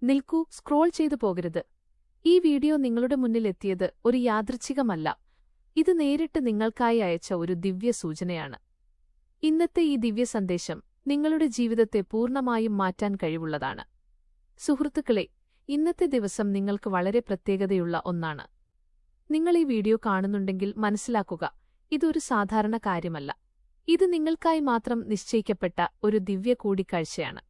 നിൽക്കൂ, സ്ക്രോൾ ചെയ്തു പോകരുത്. ഈ വീഡിയോ നിങ്ങളുടെ മുന്നിൽ എത്തിയത് ഒരു യാദൃച്ഛികമല്ല. ഇത് നേരിട്ട് നിങ്ങൾക്കായി അയച്ച ഒരു ദിവ്യ സൂചനയാണ്. ഇന്നത്തെ ഈ ദിവ്യ സന്ദേശം നിങ്ങളുടെ ജീവിതത്തെ പൂർണ്ണമായും മാറ്റാൻ കഴിവുള്ളതാണ്. സുഹൃത്തുക്കളെ, ഇന്നത്തെ ദിവസം നിങ്ങൾക്ക് വളരെ പ്രത്യേകതയുള്ള ഒന്നാണ്. നിങ്ങൾ ഈ വീഡിയോ കാണുന്നുണ്ടെങ്കിൽ മനസ്സിലാക്കുക, ഇതൊരു സാധാരണ കാര്യമല്ല. ഇത് നിങ്ങൾക്കായി മാത്രം നിശ്ചയിക്കപ്പെട്ട ഒരു ദിവ്യ കൂടിക്കാഴ്ചയാണ്.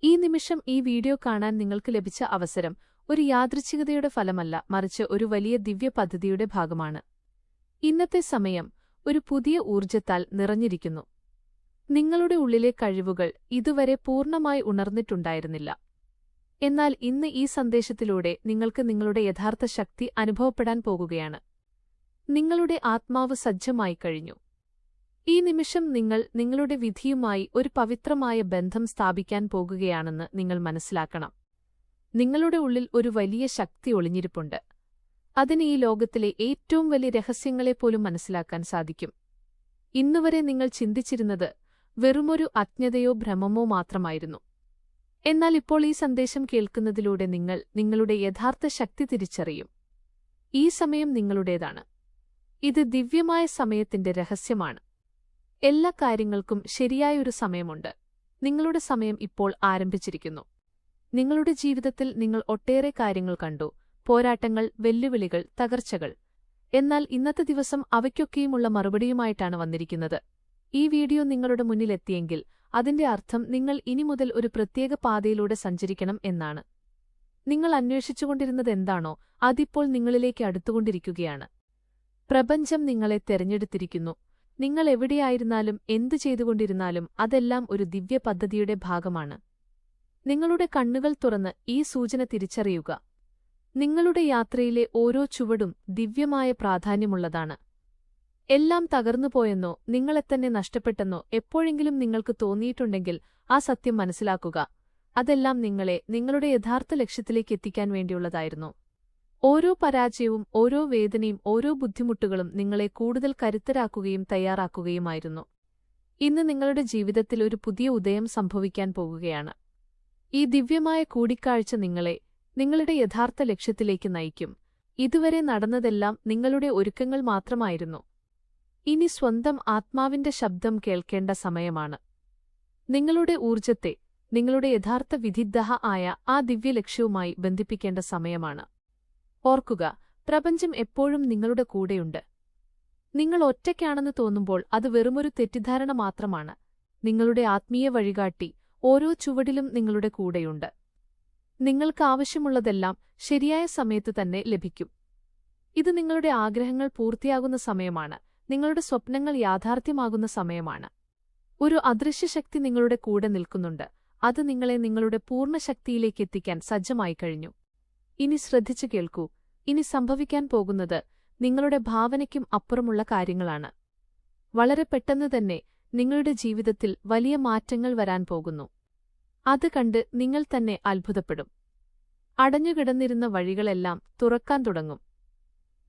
ഈ നിമിഷം ഈ വീഡിയോ കാണാൻ നിങ്ങൾക്ക് ലഭിച്ച അവസരം ഒരു യാദൃച്ഛികതയുടെ ഫലമല്ല, മറിച്ച് ഒരു വലിയ ദിവ്യ പദ്ധതിയുടെ ഭാഗമാണ്. ഇന്നത്തെ സമയം ഒരു പുതിയ ഊർജ്ജത്താൽ നിറഞ്ഞിരിക്കുന്നു. നിങ്ങളുടെ ഉള്ളിലെ കഴിവുകൾ ഇതുവരെ പൂർണ്ണമായി ഉണർന്നിട്ടുണ്ടായിരുന്നില്ല. എന്നാൽ ഇന്ന് ഈ സന്ദേശത്തിലൂടെ നിങ്ങൾക്ക് നിങ്ങളുടെ യഥാർത്ഥ ശക്തി അനുഭവപ്പെടാൻ പോകുകയാണ്. നിങ്ങളുടെ ആത്മാവ് സജ്ജമായി കഴിഞ്ഞു. ഈ നിമിഷം നിങ്ങൾ നിങ്ങളുടെ വിധിയുമായി ഒരു പവിത്രമായ ബന്ധം സ്ഥാപിക്കാൻ പോകുകയാണെന്ന് നിങ്ങൾ മനസ്സിലാക്കണം. നിങ്ങളുടെ ഉള്ളിൽ ഒരു വലിയ ശക്തി ഒളിഞ്ഞിരിപ്പുണ്ട്. അതിന് ഈ ലോകത്തിലെ ഏറ്റവും വലിയ രഹസ്യങ്ങളെപ്പോലും മനസ്സിലാക്കാൻ സാധിക്കും. ഇന്നുവരെ നിങ്ങൾ ചിന്തിച്ചിരുന്നത് വെറുമൊരു അജ്ഞതയോ ഭ്രമമോ മാത്രമായിരുന്നു. എന്നാൽ ഇപ്പോൾ ഈ സന്ദേശം കേൾക്കുന്നതിലൂടെ നിങ്ങൾ നിങ്ങളുടെ യഥാർത്ഥ ശക്തി തിരിച്ചറിയും. ഈ സമയം നിങ്ങളുടേതാണ്. ഇത് ദിവ്യമായ സമയത്തിന്റെ രഹസ്യമാണ്. എല്ലാ കാര്യങ്ങൾക്കും ശരിയായൊരു സമയമുണ്ട്. നിങ്ങളുടെ സമയം ഇപ്പോൾ ആരംഭിച്ചിരിക്കുന്നു. നിങ്ങളുടെ ജീവിതത്തിൽ നിങ്ങൾ ഒട്ടേറെ കാര്യങ്ങൾ കണ്ടു: പോരാട്ടങ്ങൾ, വെല്ലുവിളികൾ, തകർച്ചകൾ. എന്നാൽ ഇന്നത്തെ ദിവസം അവയ്ക്കൊക്കെയുമുള്ള മറുപടിയുമായിട്ടാണ് വന്നിരിക്കുന്നത്. ഈ വീഡിയോ നിങ്ങളുടെ മുന്നിലെത്തിയെങ്കിൽ അതിന്റെ അർത്ഥം നിങ്ങൾ ഇനി മുതൽ ഒരു പ്രത്യേക പാതയിലൂടെ സഞ്ചരിക്കണം എന്നാണ്. നിങ്ങൾ അന്വേഷിച്ചുകൊണ്ടിരുന്നത് എന്താണോ അതിപ്പോൾ നിങ്ങളിലേക്ക് അടുത്തുകൊണ്ടിരിക്കുകയാണ്. പ്രപഞ്ചം നിങ്ങളെ തെരഞ്ഞെടുത്തിരിക്കുന്നു. നിങ്ങൾ എവിടെയായിരുന്നാലും എന്തു ചെയ്തുകൊണ്ടിരുന്നാലും അതെല്ലാം ഒരു ദിവ്യ പദ്ധതിയുടെ ഭാഗമാണ്. നിങ്ങളുടെ കണ്ണുകൾ തുറന്ന് ഈ സൂചന തിരിച്ചറിയുക. നിങ്ങളുടെ യാത്രയിലെ ഓരോ ചുവടും ദിവ്യമായ പ്രാധാന്യമുള്ളതാണ്. എല്ലാം തകർന്നുപോയെന്നോ നിങ്ങളെത്തന്നെ നഷ്ടപ്പെട്ടെന്നോ എപ്പോഴെങ്കിലും നിങ്ങൾക്ക് തോന്നിയിട്ടുണ്ടെങ്കിൽ ആ സത്യം മനസ്സിലാക്കുക. അതെല്ലാം നിങ്ങളെ നിങ്ങളുടെ യഥാർത്ഥ ലക്ഷ്യത്തിലേക്ക് എത്തിക്കാൻ വേണ്ടിയുള്ളതായിരുന്നു. ഓരോ പരാജയവും, ഓരോ വേദനയും, ഓരോ ബുദ്ധിമുട്ടുകളും നിങ്ങളെ കൂടുതൽ കരുത്തരാക്കുകയും തയ്യാറാക്കുകയുമായിരുന്നു. ഇന്ന് നിങ്ങളുടെ ജീവിതത്തിൽ ഒരു പുതിയ ഉദയം സംഭവിക്കാൻ പോകുകയാണ്. ഈ ദിവ്യമായ കൂടിക്കാഴ്ച നിങ്ങളെ നിങ്ങളുടെ യഥാർത്ഥ ലക്ഷ്യത്തിലേക്ക് നയിക്കും. ഇതുവരെ നടന്നതെല്ലാം നിങ്ങളുടെ ഒരുക്കങ്ങൾ മാത്രമായിരുന്നു. ഇനി സ്വന്തം ആത്മാവിന്റെ ശബ്ദം കേൾക്കേണ്ട സമയമാണ്. നിങ്ങളുടെ ഊർജ്ജത്തെ നിങ്ങളുടെ യഥാർത്ഥ വിധിദഹ ആയ ആ ദിവ്യലക്ഷ്യവുമായി ബന്ധിപ്പിക്കേണ്ട സമയമാണ്. ഓർക്കുക, പ്രപഞ്ചം എപ്പോഴും നിങ്ങളുടെ കൂടെയുണ്ട്. നിങ്ങൾ ഒറ്റയ്ക്കാണെന്ന് തോന്നുമ്പോൾ അത് വെറുമൊരു തെറ്റിദ്ധാരണ മാത്രമാണ്. നിങ്ങളുടെ ആത്മീയ വഴികാട്ടി ഓരോ ചുവടിലും നിങ്ങളുടെ കൂടെയുണ്ട്. നിങ്ങൾക്കാവശ്യമുള്ളതെല്ലാം ശരിയായ സമയത്ത് തന്നെ ലഭിക്കും. ഇത് നിങ്ങളുടെ ആഗ്രഹങ്ങൾ പൂർത്തിയാകുന്ന സമയമാണ്. നിങ്ങളുടെ സ്വപ്നങ്ങൾ യാഥാർത്ഥ്യമാകുന്ന സമയമാണ്. ഒരു അദൃശ്യശക്തി നിങ്ങളുടെ കൂടെ നിൽക്കുന്നുണ്ട്. അത് നിങ്ങളെ നിങ്ങളുടെ പൂർണ്ണ ശക്തിയിലേക്ക് എത്തിക്കാൻ സജ്ജമായി കഴിഞ്ഞു. ഇനി ശ്രദ്ധിച്ചു കേൾക്കൂ. ഇനി സംഭവിക്കാൻ പോകുന്നത് നിങ്ങളുടെ ഭാവനയ്ക്കും അപ്പുറമുള്ള കാര്യങ്ങളാണ്. വളരെ പെട്ടെന്ന് തന്നെ നിങ്ങളുടെ ജീവിതത്തിൽ വലിയ മാറ്റങ്ങൾ വരാൻ പോകുന്നു. അത് കണ്ട് നിങ്ങൾ തന്നെ അത്ഭുതപ്പെടും. അടഞ്ഞുകിടന്നിരുന്ന വഴികളെല്ലാം തുറക്കാൻ തുടങ്ങും.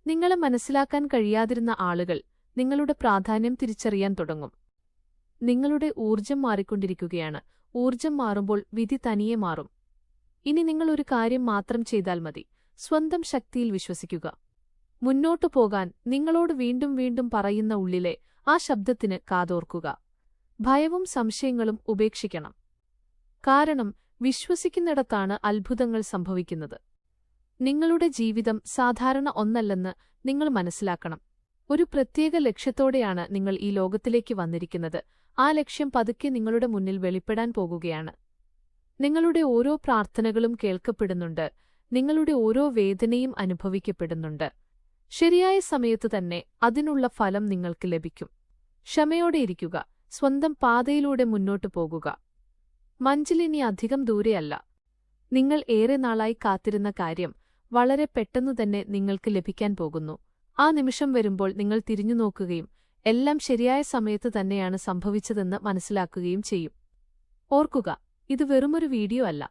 നിങ്ങളെ മനസ്സിലാക്കാൻ കഴിയാതിരുന്ന ആളുകൾ നിങ്ങളുടെ പ്രാധാന്യം തിരിച്ചറിയാൻ തുടങ്ങും. നിങ്ങളുടെ ഊർജ്ജം മാറിക്കൊണ്ടിരിക്കുകയാണ്. ഊർജ്ജം മാറുമ്പോൾ വിധി തനിയെ മാറും. ഇനി നിങ്ങൾ ഒരു കാര്യം മാത്രം ചെയ്താൽ മതി: സ്വന്തം ശക്തിയിൽ വിശ്വസിക്കുക. മുന്നോട്ടു പോകാൻ നിങ്ങളോട് വീണ്ടും വീണ്ടും പറയുന്ന ഉള്ളിലെ ആ ശബ്ദത്തിന് കാതോർക്കുക. ഭയവും സംശയങ്ങളും ഉപേക്ഷിക്കണം. കാരണം വിശ്വസിക്കുന്നിടത്താണ് അത്ഭുതങ്ങൾ സംഭവിക്കുന്നത്. നിങ്ങളുടെ ജീവിതം സാധാരണ ഒന്നല്ലെന്ന് നിങ്ങൾ മനസ്സിലാക്കണം. ഒരു പ്രത്യേക ലക്ഷ്യത്തോടെയാണ് നിങ്ങൾ ഈ ലോകത്തിലേക്ക് വന്നിരിക്കുന്നത്. ആ ലക്ഷ്യം പതുക്കെ നിങ്ങളുടെ മുന്നിൽ വെളിപ്പെടാൻ പോകുകയാണ്. നിങ്ങളുടെ ഓരോ പ്രാർത്ഥനകളും കേൾക്കപ്പെടുന്നുണ്ട്. നിങ്ങളുടെ ഓരോ വേദനയും അനുഭവിക്കപ്പെടുന്നുണ്ട്. ശരിയായ സമയത്തു തന്നെ അതിനുള്ള ഫലം നിങ്ങൾക്ക് ലഭിക്കും. ക്ഷമയോടെയിരിക്കുക. സ്വന്തം പാതയിലൂടെ മുന്നോട്ടു പോകുക. മഞ്ചിലിനി അധികം ദൂരെയല്ല. നിങ്ങൾ ഏറെ നാളായി കാത്തിരുന്ന കാര്യം വളരെ പെട്ടെന്നുതന്നെ നിങ്ങൾക്ക് ലഭിക്കാൻ പോകുന്നു. ആ നിമിഷം വരുമ്പോൾ നിങ്ങൾ തിരിഞ്ഞുനോക്കുകയും എല്ലാം ശരിയായ സമയത്ത് തന്നെയാണ് സംഭവിച്ചതെന്ന് മനസ്സിലാക്കുകയും ചെയ്യും. ഓർക്കുക, ഇത് വെറുമൊരു വീഡിയോ അല്ല.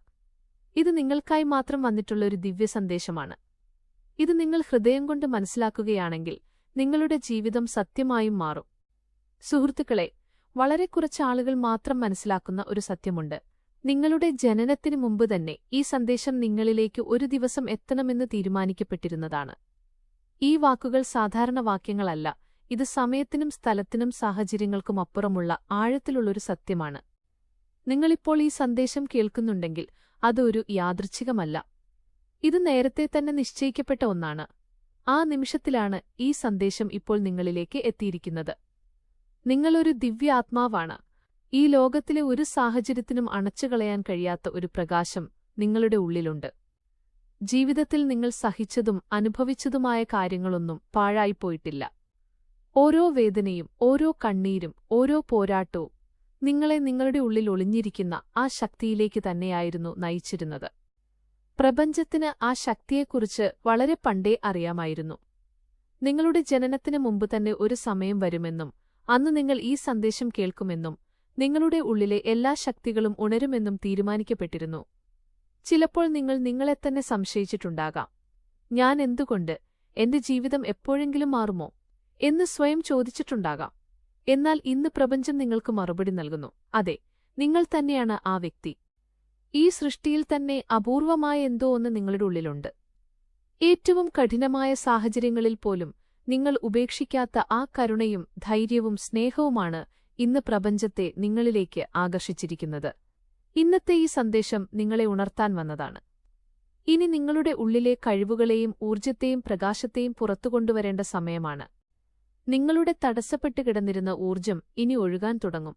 ഇത് നിങ്ങൾക്കായി മാത്രം വന്നിട്ടുള്ള ഒരു ദിവ്യ സന്ദേശമാണ്. ഇത് നിങ്ങൾ ഹൃദയം കൊണ്ട് മനസ്സിലാക്കുകയാണെങ്കിൽ നിങ്ങളുടെ ജീവിതം സത്യമായും മാറും. സുഹൃത്തുക്കളെ, വളരെ കുറച്ച് ആളുകൾ മാത്രം മനസ്സിലാക്കുന്ന ഒരു സത്യമുണ്ട്: നിങ്ങളുടെ ജനനത്തിനു മുമ്പ് തന്നെ ഈ സന്ദേശം നിങ്ങളിലേക്ക് ഒരു ദിവസം എത്തണമെന്ന് തീരുമാനിക്കപ്പെട്ടിരുന്നതാണ്. ഈ വാക്കുകൾ സാധാരണ വാക്യങ്ങളല്ല, ഇത് സമയത്തിനും സ്ഥലത്തിനും സാഹചര്യങ്ങൾക്കുമപ്പുറമുള്ള ആഴത്തിലുള്ളൊരു സത്യമാണ്. നിങ്ങളിപ്പോൾ ഈ സന്ദേശം കേൾക്കുന്നുണ്ടെങ്കിൽ അതൊരു യാദൃച്ഛികമല്ല. ഇത് നേരത്തെ തന്നെ നിശ്ചയിക്കപ്പെട്ട ഒന്നാണ്. ആ നിമിഷത്തിലാണ് ഈ സന്ദേശം ഇപ്പോൾ നിങ്ങളിലേക്ക് എത്തിയിരിക്കുന്നത്. നിങ്ങളൊരു ദിവ്യ ആത്മാവാണ്. ഈ ലോകത്തിലെ ഒരു സാഹചര്യത്തിനും അണച്ചുകളയാൻ കഴിയാത്ത ഒരു പ്രകാശം നിങ്ങളുടെ ഉള്ളിലുണ്ട്. ജീവിതത്തിൽ നിങ്ങൾ സഹിച്ചതും അനുഭവിച്ചതുമായ കാര്യങ്ങളൊന്നും പാഴായിപ്പോയിട്ടില്ല. ഓരോ വേദനയും ഓരോ കണ്ണീരും ഓരോ പോരാട്ടവും നിങ്ങളെ നിങ്ങളുടെ ഉള്ളിൽ ഒളിഞ്ഞിരിക്കുന്ന ആ ശക്തിയിലേക്ക് തന്നെയായിരുന്നു നയിച്ചിരുന്നത്. പ്രപഞ്ചത്തിന് ആ ശക്തിയെക്കുറിച്ച് വളരെ പണ്ടേ അറിയാമായിരുന്നു. നിങ്ങളുടെ ജനനത്തിന് മുമ്പ് തന്നെ ഒരു സമയം വരുമെന്നും അന്ന് നിങ്ങൾ ഈ സന്ദേശം കേൾക്കുമെന്നും നിങ്ങളുടെ ഉള്ളിലെ എല്ലാ ശക്തികളും ഉണരുമെന്നും തീരുമാനിക്കപ്പെട്ടിരുന്നു. ചിലപ്പോൾ നിങ്ങൾ നിങ്ങളെത്തന്നെ സംശയിച്ചിട്ടുണ്ടാകാം. ഞാൻ എന്തുകൊണ്ട്, എന്റെ ജീവിതം എപ്പോഴെങ്കിലും മാറുമോ എന്ന് സ്വയം ചോദിച്ചിട്ടുണ്ടാകാം. എന്നാൽ ഇന്ന് പ്രപഞ്ചം നിങ്ങൾക്ക് മറുപടി നൽകുന്നു. അതെ, നിങ്ങൾ തന്നെയാണ് ആ വ്യക്തി. ഈ സൃഷ്ടിയിൽ തന്നെ അപൂർവമായ എന്തോ ഒന്ന് നിങ്ങളുടെ ഉള്ളിലുണ്ട്. ഏറ്റവും കഠിനമായ സാഹചര്യങ്ങളിൽ പോലും നിങ്ങൾ ഉപേക്ഷിക്കാത്ത ആ കരുണയും ധൈര്യവും സ്നേഹവുമാണ് ഇന്ന് പ്രപഞ്ചത്തെ നിങ്ങളിലേക്ക് ആകർഷിച്ചിരിക്കുന്നത്. ഇന്നത്തെ ഈ സന്ദേശം നിങ്ങളെ ഉണർത്താൻ വന്നതാണ്. ഇനി നിങ്ങളുടെ ഉള്ളിലെ കഴിവുകളെയും ഊർജ്ജത്തെയും പ്രകാശത്തെയും പുറത്തുകൊണ്ടുവരേണ്ട സമയമാണ്. നിങ്ങളുടെ തടസ്സപ്പെട്ടു കിടന്നിരുന്ന ഊർജ്ജം ഇനി ഒഴുകാൻ തുടങ്ങും.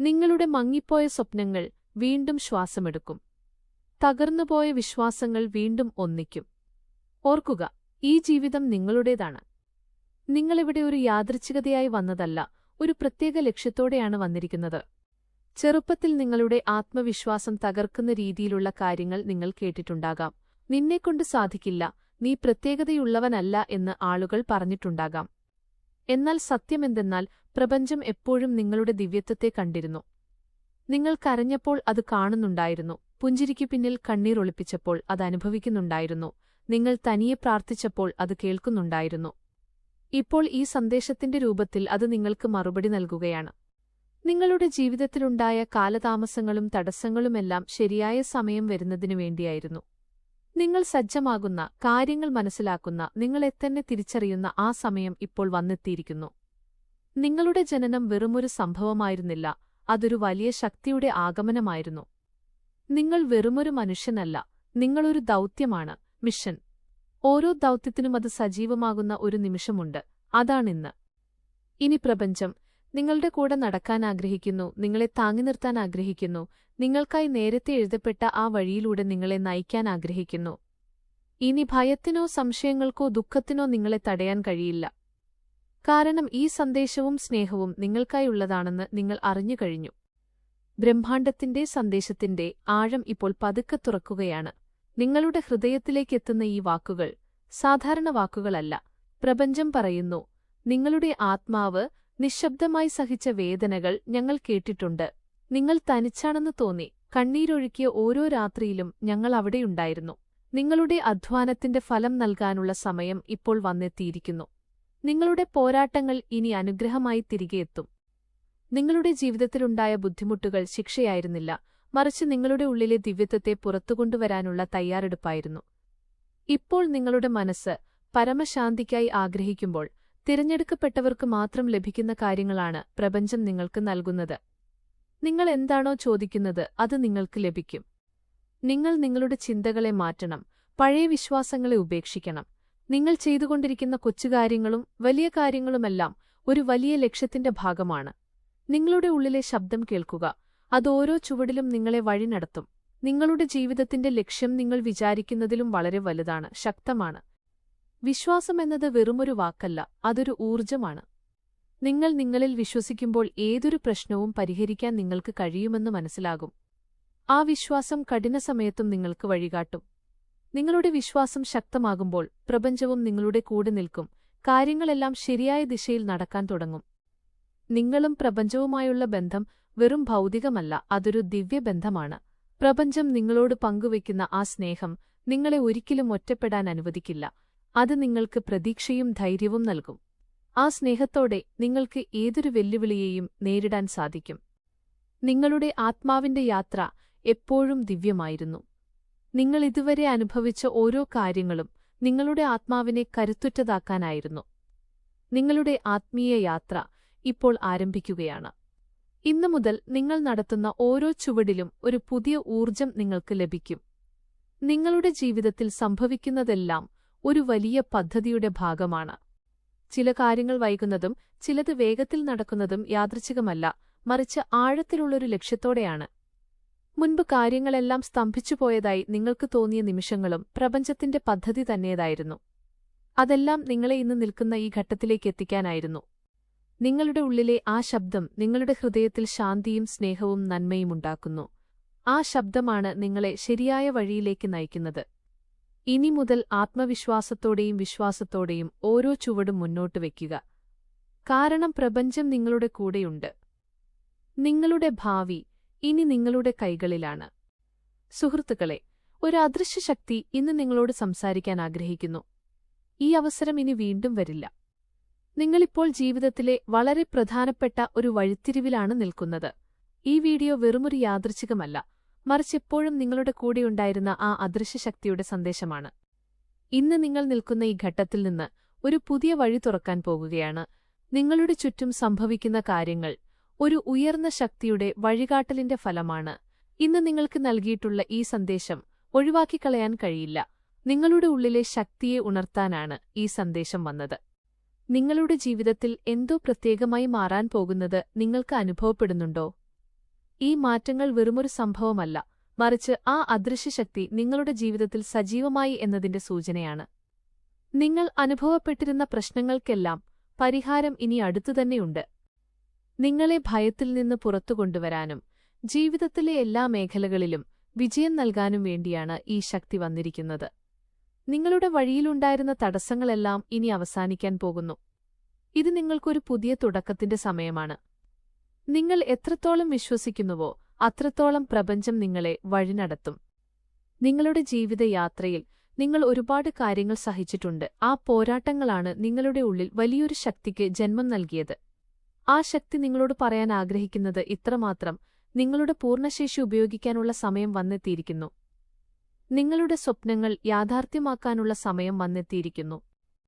നിങ്ങളുടെ മങ്ങിപ്പോയ സ്വപ്നങ്ങൾ വീണ്ടും ശ്വാസമെടുക്കും. തകർന്നുപോയ വിശ്വാസങ്ങൾ വീണ്ടും ഒന്നിക്കും. ഓർക്കുക, ഈ ജീവിതം നിങ്ങളുടേതാണ്. നിങ്ങളിവിടെ ഒരു യാദൃച്ഛികതയായി വന്നതല്ല, ഒരു പ്രത്യേക ലക്ഷ്യത്തോടെയാണ് വന്നിരിക്കുന്നത്. ചെറുപ്പത്തിൽ നിങ്ങളുടെ ആത്മവിശ്വാസം തകർക്കുന്ന രീതിയിലുള്ള കാര്യങ്ങൾ നിങ്ങൾ കേട്ടിട്ടുണ്ടാകാം. നിന്നെക്കൊണ്ട് സാധിക്കില്ല, നീ പ്രത്യേകതയുള്ളവനല്ല എന്ന് ആളുകൾ പറഞ്ഞിട്ടുണ്ടാകാം. എന്നാൽ സത്യമെന്തെന്നാൽ പ്രപഞ്ചം എപ്പോഴും നിങ്ങളുടെ ദിവ്യത്വത്തെ കണ്ടിരുന്നു. നിങ്ങൾ കരഞ്ഞപ്പോൾ അത് കാണുന്നുണ്ടായിരുന്നു. പുഞ്ചിരിക്കു പിന്നിൽ കണ്ണീർ ഒളിപ്പിച്ചപ്പോൾ അത് അനുഭവിക്കുന്നുണ്ടായിരുന്നു. നിങ്ങൾ തനിയെ പ്രാർത്ഥിച്ചപ്പോൾ അത് കേൾക്കുന്നുണ്ടായിരുന്നു. ഇപ്പോൾ ഈ സന്ദേശത്തിന്റെ രൂപത്തിൽ അത് നിങ്ങൾക്ക് മറുപടി നൽകുകയാണ്. നിങ്ങളുടെ ജീവിതത്തിലുണ്ടായ കാലതാമസങ്ങളും തടസ്സങ്ങളുമെല്ലാം ശരിയായ സമയം വരുന്നതിനു വേണ്ടിയായിരുന്നു. നിങ്ങൾ സജ്ജമാകുന്ന, കാര്യങ്ങൾ മനസ്സിലാക്കുന്ന, നിങ്ങളെത്തന്നെ തിരിച്ചറിയുന്ന ആ സമയം ഇപ്പോൾ വന്നെത്തിയിരിക്കുന്നു. നിങ്ങളുടെ ജനനം വെറുമൊരു സംഭവമായിരുന്നില്ല, അതൊരു വലിയ ശക്തിയുടെ ആഗമനമായിരുന്നു. നിങ്ങൾ വെറുമൊരു മനുഷ്യനല്ല, നിങ്ങളൊരു ദൗത്യമാണ്, മിഷൻ. ഓരോ ദൗത്യത്തിനും അത് സജീവമാകുന്ന ഒരു നിമിഷമുണ്ട്. അതാണിന്ന്. ഇനി പ്രപഞ്ചം നിങ്ങളുടെ കൂടെ നടക്കാൻ ആഗ്രഹിക്കുന്നു, നിങ്ങളെ താങ്ങി നിർത്താൻ ആഗ്രഹിക്കുന്നു, നിങ്ങൾക്കായി നേരത്തെ എഴുതപ്പെട്ട ആ വഴിയിലൂടെ നിങ്ങളെ നയിക്കാൻ ആഗ്രഹിക്കുന്നു. ഇനി ഭയത്തിനോ സംശയങ്ങൾക്കോ ദുഃഖത്തിനോ നിങ്ങളെ തടയാൻ കഴിയില്ല. കാരണം ഈ സന്ദേശവും സ്നേഹവും നിങ്ങൾക്കായുള്ളതാണെന്ന് നിങ്ങൾ അറിഞ്ഞുകഴിഞ്ഞു. ബ്രഹ്മാണ്ഡത്തിന്റെ സന്ദേശത്തിന്റെ ആഴം ഇപ്പോൾ പതുക്കെ തുറക്കുകയാണ്. നിങ്ങളുടെ ഹൃദയത്തിലേക്കെത്തുന്ന ഈ വാക്കുകൾ സാധാരണ വാക്കുകളല്ല. പ്രപഞ്ചം പറയുന്നു, നിങ്ങളുടെ ആത്മാവ് നിശബ്ദമായി സഹിച്ച വേദനകൾ ഞങ്ങൾ കേട്ടിട്ടുണ്ട്. നിങ്ങൾ തനിച്ചാണെന്ന് തോന്നി കണ്ണീരൊഴുക്കിയ ഓരോ രാത്രിയിലും ഞങ്ങൾ അവിടെയുണ്ടായിരുന്നു. നിങ്ങളുടെ അധ്വാനത്തിന്റെ ഫലം നൽകാനുള്ള സമയം ഇപ്പോൾ വന്നെത്തിയിരിക്കുന്നു. നിങ്ങളുടെ പോരാട്ടങ്ങൾ ഇനി അനുഗ്രഹമായി തിരികെയെത്തും. നിങ്ങളുടെ ജീവിതത്തിലുണ്ടായ ബുദ്ധിമുട്ടുകൾ ശിക്ഷയായിരുന്നില്ല, മറിച്ച് നിങ്ങളുടെ ഉള്ളിലെ ദിവ്യത്വത്തെ പുറത്തുകൊണ്ടുവരാനുള്ള തയ്യാറെടുപ്പായിരുന്നു. ഇപ്പോൾ നിങ്ങളുടെ മനസ്സ് പരമശാന്തിക്കായി ആഗ്രഹിക്കുമ്പോൾ തിരഞ്ഞെടുക്കപ്പെട്ടവർക്ക് മാത്രം ലഭിക്കുന്ന കാര്യങ്ങളാണ് പ്രപഞ്ചം നിങ്ങൾക്ക് നൽകുന്നത്. നിങ്ങൾ എന്താണോ ചോദിക്കുന്നത് അത് നിങ്ങൾക്ക് ലഭിക്കും. നിങ്ങൾ നിങ്ങളുടെ ചിന്തകളെ മാറ്റണം, പഴയ വിശ്വാസങ്ങളെ ഉപേക്ഷിക്കണം. നിങ്ങൾ ചെയ്തുകൊണ്ടിരിക്കുന്ന കൊച്ചുകാര്യങ്ങളും വലിയ കാര്യങ്ങളുമെല്ലാം ഒരു വലിയ ലക്ഷ്യത്തിന്റെ ഭാഗമാണ്. നിങ്ങളുടെ ഉള്ളിലെ ശബ്ദം കേൾക്കുക, അത് ഓരോ ചുവടിലും നിങ്ങളെ വഴി നടത്തും. നിങ്ങളുടെ ജീവിതത്തിന്റെ ലക്ഷ്യം നിങ്ങൾ വിചാരിക്കുന്നതിലും വളരെ വലുതാണ്, ശക്തമാണ്. വിശ്വാസം എന്നത് വെറുമൊരു വാക്കല്ല, അതൊരു ഊർജ്ജമാണ്. നിങ്ങൾ നിങ്ങളിൽ വിശ്വസിക്കുമ്പോൾ ഏതൊരു പ്രശ്നവും പരിഹരിക്കാൻ നിങ്ങൾക്ക് കഴിയുമെന്ന് മനസ്സിലാകും. ആ വിശ്വാസം കഠിനസമയത്തും നിങ്ങൾക്ക് വഴികാട്ടും. നിങ്ങളുടെ വിശ്വാസം ശക്തമാകുമ്പോൾ പ്രപഞ്ചവും നിങ്ങളുടെ കൂടെ നിൽക്കും. കാര്യങ്ങളെല്ലാം ശരിയായ ദിശയിൽ നടക്കാൻ തുടങ്ങും. നിങ്ങളും പ്രപഞ്ചവുമായുള്ള ബന്ധം വെറും ഭൗതികമല്ല, അതൊരു ദിവ്യബന്ധമാണ്. പ്രപഞ്ചം നിങ്ങളോട് പങ്കുവയ്ക്കുന്ന ആ സ്നേഹം നിങ്ങളെ ഒരിക്കലും ഒറ്റപ്പെടാൻ അനുവദിക്കില്ല. അത് നിങ്ങൾക്ക് പ്രതീക്ഷയും ധൈര്യവും നൽകും. ആ സ്നേഹത്തോടെ നിങ്ങൾക്ക് ഏതൊരു വെല്ലുവിളിയെയും നേരിടാൻ സാധിക്കും. നിങ്ങളുടെ ആത്മാവിന്റെ യാത്ര എപ്പോഴും ദിവ്യമായിരുന്നു. നിങ്ങൾ ഇതുവരെ അനുഭവിച്ച ഓരോ കാര്യങ്ങളും നിങ്ങളുടെ ആത്മാവിനെ കരുത്തുറ്റതാക്കാനായിരുന്നു. നിങ്ങളുടെ ആത്മീയ യാത്ര ഇപ്പോൾ ആരംഭിക്കുകയാണ്. ഇന്നു മുതൽ നിങ്ങൾ നടത്തുന്ന ഓരോ ചുവടിലും ഒരു പുതിയ ഊർജം നിങ്ങൾക്ക് ലഭിക്കും. നിങ്ങളുടെ ജീവിതത്തിൽ സംഭവിക്കുന്നതെല്ലാം ഒരു വലിയ പദ്ധതിയുടെ ഭാഗമാണ്. ചില കാര്യങ്ങൾ വൈകുന്നതും ചിലത് വേഗത്തിൽ നടക്കുന്നതും യാദൃച്ഛികമല്ല, മറിച്ച് ആഴത്തിലുള്ളൊരു ലക്ഷ്യത്തോടെയാണ്. മുൻപ് കാര്യങ്ങളെല്ലാം സ്തംഭിച്ചുപോയതായി നിങ്ങൾക്ക് തോന്നിയ നിമിഷങ്ങളും പ്രപഞ്ചത്തിന്റെ പദ്ധതി തന്നെയതായിരുന്നു. അതെല്ലാം നിങ്ങളെ ഇന്ന് നിൽക്കുന്ന ഈ ഘട്ടത്തിലേക്ക് എത്തിക്കാനായിരുന്നു. നിങ്ങളുടെ ഉള്ളിലെ ആ ശബ്ദം നിങ്ങളുടെ ഹൃദയത്തിൽ ശാന്തിയും സ്നേഹവും നന്മയും ഉണ്ടാക്കുന്നു. ആ ശബ്ദമാണ് നിങ്ങളെ ശരിയായ വഴിയിലേക്ക് നയിക്കുന്നത്. ഇനി മുതൽ ആത്മവിശ്വാസത്തോടെയും വിശ്വാസത്തോടെയും ഓരോ ചുവടും മുന്നോട്ട് വയ്ക്കുക. കാരണം പ്രപഞ്ചം നിങ്ങളുടെ കൂടെയുണ്ട്. നിങ്ങളുടെ ഭാവി ഇനി നിങ്ങളുടെ കൈകളിലാണ്. സുഹൃത്തുക്കളെ, ഒരു അദൃശ്യശക്തി ഇന്ന് നിങ്ങളോട് സംസാരിക്കാൻ ആഗ്രഹിക്കുന്നു. ഈ അവസരം ഇനി വീണ്ടും വരില്ല. നിങ്ങളിപ്പോൾ ജീവിതത്തിലെ വളരെ പ്രധാനപ്പെട്ട ഒരു വഴിത്തിരിവിലാണ് നിൽക്കുന്നത്. ഈ വീഡിയോ വെറുമൊരു യാദൃച്ഛികമല്ല, മറിച്ച് എപ്പോഴും നിങ്ങളുടെ കൂടെയുണ്ടായിരുന്ന ആ അദൃശ്യശക്തിയുടെ സന്ദേശമാണ്. ഇന്ന് നിങ്ങൾ നിൽക്കുന്ന ഈ ഘട്ടത്തിൽ നിന്ന് ഒരു പുതിയ വഴി തുറക്കാൻ പോകുകയാണ്. നിങ്ങളുടെ ചുറ്റും സംഭവിക്കുന്ന കാര്യങ്ങൾ ഒരു ഉയർന്ന ശക്തിയുടെ വഴികാട്ടലിന്റെ ഫലമാണ്. ഇന്ന് നിങ്ങൾക്ക് നൽകിയിട്ടുള്ള ഈ സന്ദേശം ഒഴിവാക്കിക്കളയാൻ കഴിയില്ല. നിങ്ങളുടെ ഉള്ളിലെ ശക്തിയെ ഉണർത്താനാണ് ഈ സന്ദേശം വന്നത്. നിങ്ങളുടെ ജീവിതത്തിൽ എന്തോ പ്രത്യേകമായി മാറാൻ പോകുന്നത് നിങ്ങൾക്ക് അനുഭവപ്പെടുന്നുണ്ടോ? ഈ മാറ്റങ്ങൾ വെറുമൊരു സംഭവമല്ല, മറിച്ച് ആ അദൃശ്യശക്തി നിങ്ങളുടെ ജീവിതത്തിൽ സജീവമായി എന്നതിന്റെ സൂചനയാണ്. നിങ്ങൾ അനുഭവപ്പെട്ടിരുന്ന പ്രശ്നങ്ങൾക്കെല്ലാം പരിഹാരം ഇനി അടുത്തുതന്നെയുണ്ട്. നിങ്ങളെ ഭയത്തിൽ നിന്ന് പുറത്തുകൊണ്ടുവരാനും ജീവിതത്തിലെ എല്ലാ മേഖലകളിലും വിജയം നൽകാനും വേണ്ടിയാണ് ഈ ശക്തി വന്നിരിക്കുന്നത്. നിങ്ങളുടെ വഴിയിലുണ്ടായിരുന്ന തടസ്സങ്ങളെല്ലാം ഇനി അവസാനിക്കാൻ പോകുന്നു. ഇത് നിങ്ങൾക്കൊരു പുതിയ തുടക്കത്തിന്റെ സമയമാണ്. നിങ്ങൾ എത്രത്തോളം വിശ്വസിക്കുന്നുവോ അത്രത്തോളം പ്രപഞ്ചം നിങ്ങളെ വഴിനടത്തും. നിങ്ങളുടെ ജീവിതയാത്രയിൽ നിങ്ങൾ ഒരുപാട് കാര്യങ്ങൾ സഹിച്ചിട്ടുണ്ട്. ആ പോരാട്ടങ്ങളാണ് നിങ്ങളുടെ ഉള്ളിൽ വലിയൊരു ശക്തിക്ക് ജന്മം നൽകിയത്. ആ ശക്തി നിങ്ങളോട് പറയാൻ ആഗ്രഹിക്കുന്നത് ഇത്രമാത്രം: നിങ്ങളുടെ പൂർണ്ണശേഷി ഉപയോഗിക്കാനുള്ള സമയം വന്നെത്തിയിരിക്കുന്നു. നിങ്ങളുടെ സ്വപ്നങ്ങൾ യാഥാർത്ഥ്യമാക്കാനുള്ള സമയം വന്നെത്തിയിരിക്കുന്നു.